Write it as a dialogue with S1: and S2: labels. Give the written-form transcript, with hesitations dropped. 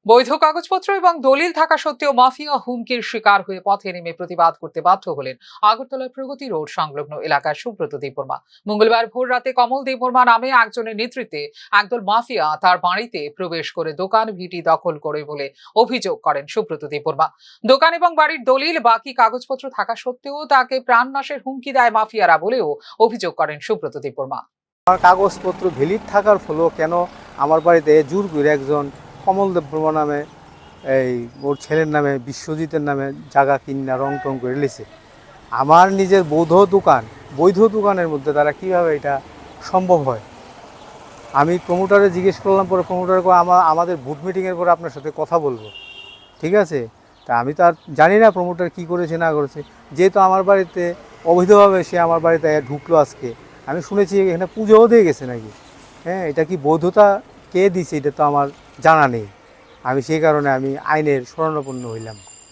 S1: বৈধ কাগজপত্র এবং দলিল থাকা সত্ত্বেও মাফিয়া হুমকির শিকার হয়ে পথে নেমে প্রতিবাদ করতে বাধ্য হলেন আগরতলার প্রগতি রোড সংলগ্ন এলাকার সুব্রত দেববর্মা। মঙ্গলবার ভোর রাতে কমল দেববর্মা নামে একজনের নেতৃত্বে একদল মাফিয়া তার বাড়িতে প্রবেশ করে দোকান ভিটি দখল করে বলে অভিযোগ করেন সুব্রত দেববর্মা। দোকান এবং বাড়ির দলিল বাকি কাগজপত্র থাকা সত্ত্বেও তাকে প্রাণনাশের হুমকি দেয় মাফিয়ারা বলেও অভিযোগ করেন সুব্রত দেববর্মা।
S2: আমার কাগজপত্র ভ্যালিড থাকার ফলেও কেন আমার বাড়িতে জোর করে একজন কমল দেববর্মা নামে ওর ছেলের নামে বিশ্বজিতের নামে জায়গা কিনা রং টং করে লিছে। আমার নিজের বৈধ দোকানের মধ্যে তারা কীভাবে এটা সম্ভব হয়? আমি প্রমোটারে জিজ্ঞেস করলাম, পরে প্রমোটার আমাদের বুথ মিটিংয়ের পরে আপনার সাথে কথা বলবো, ঠিক আছে? তা আমি তো আর জানি না প্রমোটার কী করেছে না করেছে। যেহেতু আমার বাড়িতে অবৈধভাবে সে আমার বাড়িতে ঢুকলো আজকে, আমি শুনেছি এখানে পুজোও দিয়ে গেছে নাকি। হ্যাঁ, এটা কি বৈধতা কে দিছে এটা তো আমার জানা নেই। আমি সেই কারণে আইনের শরণাপন্ন হইলাম।